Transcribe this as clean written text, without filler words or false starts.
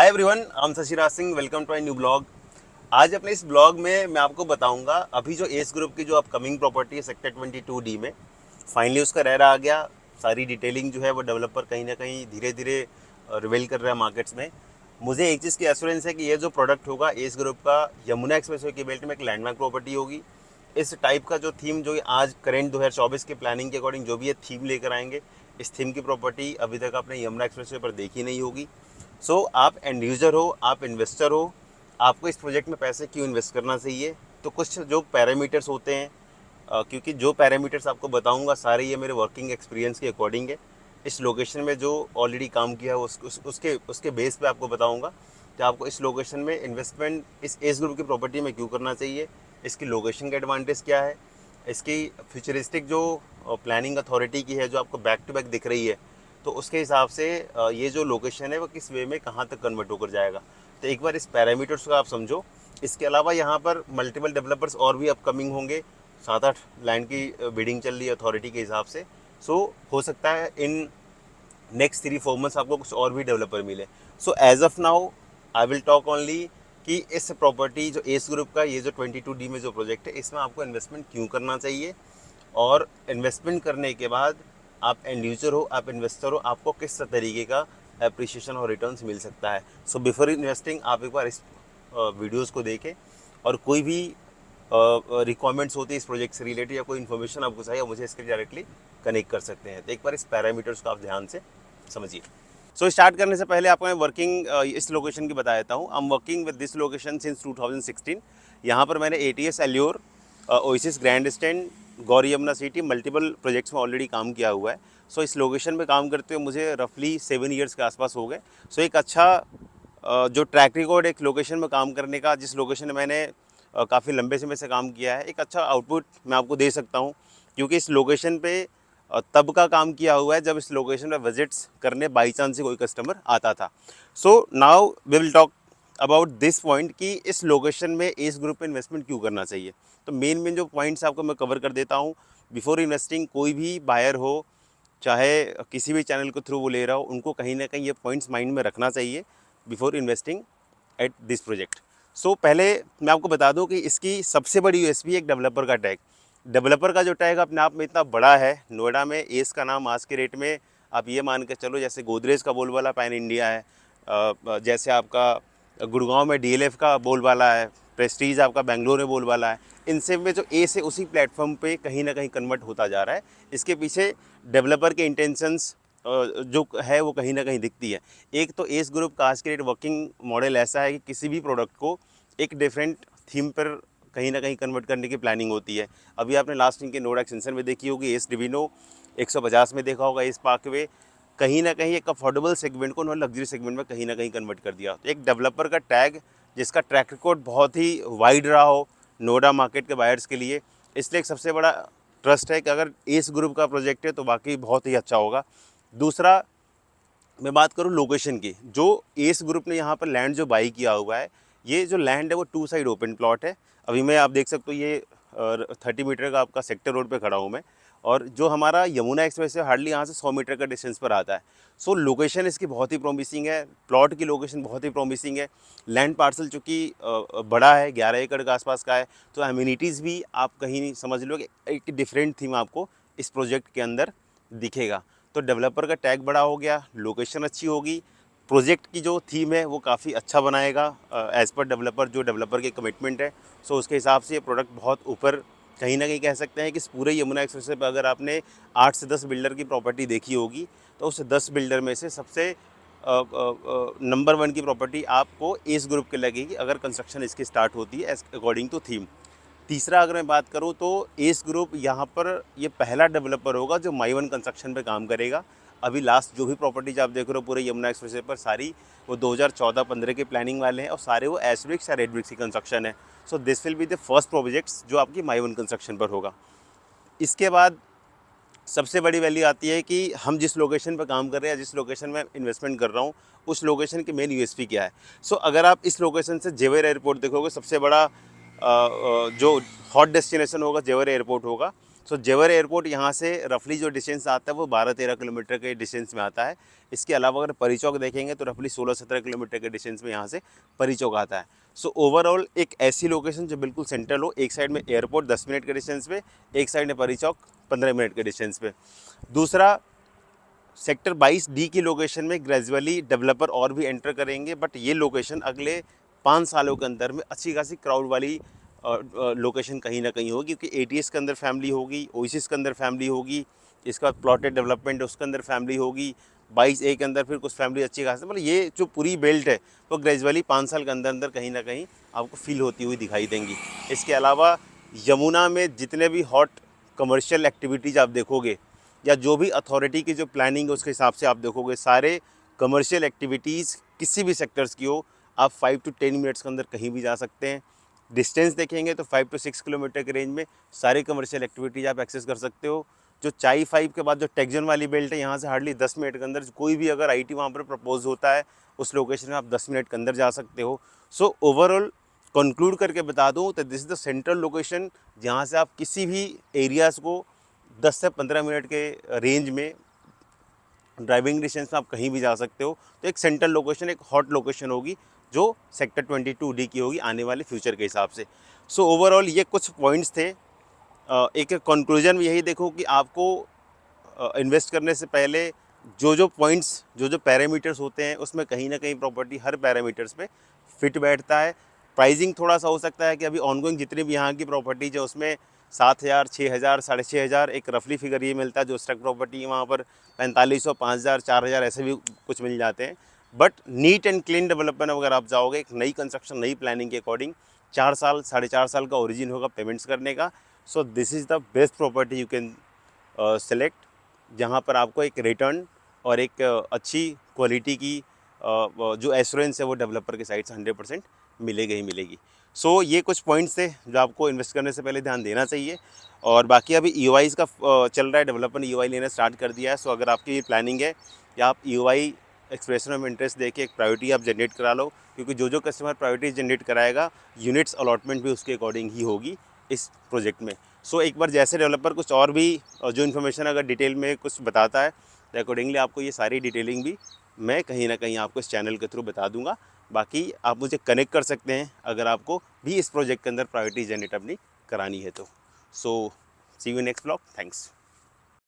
Hi everyone, I am Shashiraj Singh. Welcome to my new blog. आज अपने इस ब्लॉग में मैं आपको बताऊंगा अभी जो एस ग्रुप की जो अपकमिंग प्रॉपर्टी है सेक्टर 22D में फाइनली उसका रेरा आ गया। सारी डिटेलिंग जो है वो डेवलपर कहीं ना कहीं धीरे धीरे रिवील कर रहा है मार्केट्स में। मुझे एक चीज़ की एश्योरेंस है कि ये जो प्रोडक्ट होगा एस ग्रुप का यमुना एक्सप्रेसवे की बेल्ट में एक लैंडमार्क प्रॉपर्टी होगी। इस टाइप का जो थीम जो आज करेंट 2024 के प्लानिंग के अकॉर्डिंग जो भी ये थीम लेकर आएंगे, इस थीम की प्रॉपर्टी अभी तक आपने यमुना एक्सप्रेसवे पर देखी नहीं होगी। सो आप एंड यूज़र हो, आप इन्वेस्टर हो, आपको इस प्रोजेक्ट में पैसे क्यों इन्वेस्ट करना चाहिए। तो कुछ जो पैरामीटर्स होते हैं, क्योंकि जो पैरामीटर्स आपको बताऊंगा सारे ये मेरे वर्किंग एक्सपीरियंस के अकॉर्डिंग है। इस लोकेशन में जो ऑलरेडी काम किया है उसके बेस पे आपको बताऊंगा कि आपको इस लोकेशन में इन्वेस्टमेंट इस एज ग्रुप की प्रॉपर्टी में क्यों करना चाहिए, इसकी लोकेशन का एडवांटेज क्या है, इसकी फ्यूचरिस्टिक जो प्लानिंग अथॉरिटी की है जो आपको बैक टू बैक दिख रही है, तो उसके हिसाब से ये जो लोकेशन है वो किस वे में कहाँ तक कन्वर्ट होकर जाएगा। तो एक बार इस पैरामीटर्स को आप समझो। इसके अलावा यहाँ पर मल्टीपल डेवलपर्स और भी अपकमिंग होंगे। 7-8 लैंड की बिडिंग चल रही है अथॉरिटी के हिसाब से। सो हो सकता है इन नेक्स्ट 3-4 मंथ्स आपको कुछ और भी डेवलपर मिले। So as of now I will talk only कि इस प्रॉपर्टी जो एस ग्रुप का ये जो 22D में जो प्रोजेक्ट है इसमें आपको इन्वेस्टमेंट क्यों करना चाहिए, और इन्वेस्टमेंट करने के बाद आप एंड यूजर हो, आप इन्वेस्टर हो, आपको किस तरीके का अप्रिशिएशन और रिटर्न्स मिल सकता है। सो बिफोर इन्वेस्टिंग आप एक बार इस वीडियोस को देखें, और कोई भी रिक्वायरमेंट्स होती है इस प्रोजेक्ट से रिलेटेड या कोई इन्फॉर्मेशन आपको चाहिए, मुझे इसके डायरेक्टली कनेक्ट कर सकते हैं। तो एक बार इस पैरामीटर्स को आप ध्यान से समझिए। सो स्टार्ट करने से पहले आपको मैं वर्किंग इस लोकेशन की बता देता हूँ। I am working with this location since 2016। यहाँ पर मैंने ATS allure, oasis grand stand, Gauri Yamuna city multiple projects में ऑलरेडी काम किया हुआ है। सो इस लोकेशन पे काम करते हुए मुझे रफली 7 ईयर्स के आसपास हो गए। सो एक अच्छा जो ट्रैक रिकॉर्ड एक लोकेशन में काम करने का, जिस लोकेशन में मैंने काफ़ी लंबे समय से काम किया है, एक अच्छा आउटपुट मैं आपको दे सकता हूँ। क्योंकि इस लोकेशन पे तब का काम किया हुआ है जब इस लोकेशन पे विजिट्स करने बाई चांस से कोई कस्टमर आता था। So now we will talk about this point कि इस लोकेशन में इस ग्रुप पे इन्वेस्टमेंट क्यों करना चाहिए। तो मेन जो पॉइंट्स आपको मैं कवर कर देता हूँ। बिफोर इन्वेस्टिंग कोई भी बायर हो, चाहे किसी भी चैनल के थ्रू वो ले रहा हो, उनको कहीं ना कहीं ये पॉइंट्स माइंड में रखना चाहिए before investing at this project. So पहले मैं आपको बता दूं कि इसकी सबसे बड़ी यूएसपी एक डेवलपर का टैग। डेवलपर का जो टैग अपने आप में इतना बड़ा है, नोएडा में एस का नाम आज के रेट में आप ये मान के चलो जैसे गोदरेज का बोलबाला पैन इंडिया है, जैसे आपका गुड़गांव में DLF का बोलबाला है, प्रेस्टीज आपका बेंगलोर में बोलबाला है। इन सब में जो ए से उसी प्लेटफॉर्म पे कहीं ना कहीं कन्वर्ट होता जा रहा है। इसके पीछे डेवलपर के इंटेंशंस जो है वो कहीं ना कहीं दिखती है। एक तो एस ग्रुप का आज के रेट वर्किंग मॉडल ऐसा है कि किसी भी प्रोडक्ट को एक डिफरेंट थीम पर कहीं ना कहीं कन्वर्ट करने की प्लानिंग होती है। अभी आपने लास्ट इनके नोडा एक्सटेंशन में देखी होगी, एस डिविनो 150 में देखा होगा, एस पार्कवे कहीं ना कहीं एक अफोर्डेबल सेगमेंट को उन्होंने लग्जरी सेगमेंट में कहीं ना कहीं कन्वर्ट कर दिया। तो एक डेवलपर का टैग जिसका ट्रैक रिकॉर्ड बहुत ही वाइड रहा हो नोएडा मार्केट के बायर्स के लिए, इसलिए एक सबसे बड़ा ट्रस्ट है कि अगर इस ग्रुप का प्रोजेक्ट है तो वाकई बहुत ही अच्छा होगा। दूसरा, मैं बात करूं लोकेशन की, जो एस ग्रुप ने यहाँ पर लैंड जो बाई किया हुआ है, ये जो लैंड है वो 2 साइड ओपन प्लॉट है। अभी मैं आप देख सकते हो ये 30 मीटर का आपका सेक्टर रोड पे खड़ा हूँ मैं, और जो हमारा यमुना एक्सप्रेस है हार्डली यहाँ से 100 मीटर का डिस्टेंस पर आता है। सो लोकेशन इसकी बहुत ही प्रॉमिसिंग है, प्लॉट की लोकेशन बहुत ही प्रॉमिसिंग है। लैंड पार्सल चूँकि बड़ा है, 11 एकड़ के आसपास का है, तो अम्यूनिटीज़ भी आप कहीं समझ लो कि एक डिफरेंट थीम आपको इस प्रोजेक्ट के अंदर दिखेगा। तो डेवलपर का टैग बड़ा हो गया, लोकेशन अच्छी होगी, प्रोजेक्ट की जो थीम है वो काफ़ी अच्छा बनाएगा एज़ पर डेवलपर, जो डेवलपर की कमिटमेंट है। सो उसके हिसाब से ये प्रोडक्ट बहुत ऊपर कहीं ना कहीं कह सकते हैं कि इस पूरे यमुना एक्सप्रेस पर अगर आपने 8 से 10 बिल्डर की प्रॉपर्टी देखी होगी, तो उस 10 बिल्डर में से सबसे नंबर 1 की प्रॉपर्टी आपको एस ग्रुप के लगेगी अगर कंस्ट्रक्शन इसकी स्टार्ट होती है एज अकॉर्डिंग टू थीम। तीसरा, अगर मैं बात करूं तो एस ग्रुप यहाँ पर ये पहला डेवलपर होगा जो माई वन कंस्ट्रक्शन पे काम करेगा। अभी लास्ट जो भी प्रॉपर्टीज आप देख रहे हो पूरे यमुना एक्सप्रेस पर, सारी वो 2014-15 के प्लानिंग वाले हैं, और सारे वो एस ब्रिक्स या रेड ब्रिक्स की कंस्ट्रक्शन है। So this will be the first projects जो आपकी माई वन कंस्ट्रक्शन पर होगा। इसके बाद सबसे बड़ी वैल्यू आती है कि हम जिस लोकेशन पर काम कर रहे हैं, जिस लोकेशन में इन्वेस्टमेंट कर रहा हूँ, उस लोकेशन की मेन यूएसपी क्या है। सो अगर आप इस लोकेशन से जेवर एयरपोर्ट देखोगे, सबसे बड़ा जो हॉट डेस्टिनेशन होगा जेवर एयरपोर्ट होगा। सो जेवर एयरपोर्ट यहाँ से रफली जो डिस्टेंस आता है वो 12-13 किलोमीटर के डिस्टेंस में आता है। इसके अलावा अगर परी चौक देखेंगे तो रफली 16-17 किलोमीटर के डिस्टेंस में यहाँ से परी चौक आता है। सो ओवरऑल एक ऐसी लोकेशन जो बिल्कुल सेंट्रल हो, एक साइड में एयरपोर्ट 10 मिनट के डिस्टेंस पे, एक साइड में परी चौक 15 मिनट के डिस्टेंस पे। दूसरा, सेक्टर 22D की लोकेशन में ग्रेजुअली डेवलपर और भी एंटर करेंगे, बट ये लोकेशन अगले 5 सालों के अंदर में अच्छी खासी क्राउड वाली लोकेशन कहीं ना कहीं होगी, क्योंकि ATS के अंदर फैमिली होगी, ओएसिस के अंदर फैमिली होगी, इसके बाद प्लॉटेड डेवलपमेंट उसके अंदर फैमिली होगी, 22A के अंदर फिर कुछ फैमिली अच्छी खासी, मतलब ये जो पूरी बेल्ट है वो ग्रेजुअली 5 साल के अंदर अंदर कहीं ना कहीं आपको फील होती हुई दिखाई देंगी। इसके अलावा यमुना में जितने भी हॉट कमर्शियल एक्टिविटीज़ आप देखोगे, या जो भी अथॉरिटी की जो प्लानिंग है उसके हिसाब से आप देखोगे, सारे कमर्शियल एक्टिविटीज़ किसी भी सेक्टर्स की हो, आप 5 to 10 मिनट्स के अंदर कहीं भी जा सकते हैं। डिस्टेंस देखेंगे तो 5 to 6 किलोमीटर के रेंज में सारी कमर्शियल एक्टिविटीज़ आप एक्सेस कर सकते हो। जो चाई 5 के बाद जो टेक्जन वाली बेल्ट है, यहाँ से हार्डली 10 मिनट के अंदर कोई भी अगर IT वहाँ पर प्रपोज होता है, उस लोकेशन में आप 10 मिनट के अंदर जा सकते हो। सो ओवरऑल कंक्लूड करके बता दूँ तो this is the central location, जहाँ से आप किसी भी एरियाज़ को 10 से 15 मिनट के रेंज में ड्राइविंग डिस्टेंस में आप कहीं भी जा सकते हो। तो एक सेंट्रल लोकेशन, एक हॉट लोकेशन होगी जो सेक्टर 22D की होगी आने वाले फ्यूचर के हिसाब से। सो ओवरऑल ये कुछ पॉइंट्स थे। एक कंक्लूजन में यही देखो कि आपको इन्वेस्ट करने से पहले जो पॉइंट्स, जो पैरामीटर्स होते हैं, उसमें कहीं ना कहीं प्रॉपर्टी हर पैरामीटर्स पे फिट बैठता है। प्राइसिंग थोड़ा सा हो सकता है कि अभी ऑनगोइंग जितनी भी यहाँ की प्रॉपर्टीज है उसमें 7,000, 6,000, 6,500 एक रफली फिगर ये मिलता है। जो स्टक प्रॉपर्टी है वहाँ पर 4,500, 5,000, 4,000 ऐसे भी कुछ मिल जाते हैं। But neat and clean development अगर आप जाओगे, एक नई कंस्ट्रक्शन, नई प्लानिंग के अकॉर्डिंग 4 साल, 4.5 साल का ओरिजिन होगा पेमेंट्स करने का। So this is the best property you can select, जहाँ पर आपको एक रिटर्न और एक अच्छी क्वालिटी की जो एश्योरेंस है वो डेवलपर के साइड से 100% मिलेगी ही मिलेगी। सो ये कुछ पॉइंट्स थे जो आपको इन्वेस्ट करने से पहले ध्यान देना चाहिए। और बाकी अभी EOIs का चल रहा है, डेवलपर ने EOI लेना स्टार्ट कर दिया है। सो अगर आपकी ये प्लानिंग है कि आप EOI एक्सप्रेशन ऑफ इंटरेस्ट देके एक प्रायोरिटी आप जनरेट करा लो, क्योंकि जो कस्टमर प्रायोरिटी जनरेट कराएगा, यूनिट्स अलॉटमेंट भी उसके अकॉर्डिंग ही होगी इस प्रोजेक्ट में। सो एक बार जैसे डेवलपर कुछ और भी जो इन्फॉर्मेशन अगर डिटेल में कुछ बताता है, तो अकॉर्डिंगली आपको ये सारी डिटेलिंग भी मैं कहीं ना कहीं आपको इस चैनल के थ्रू बता दूंगा। बाकी आप मुझे कनेक्ट कर सकते हैं अगर आपको भी इस प्रोजेक्ट के अंदर प्रायोरिटी जनरेट अपनी करानी है तो। सो सी यू नेक्स्ट ब्लॉग। थैंक्स।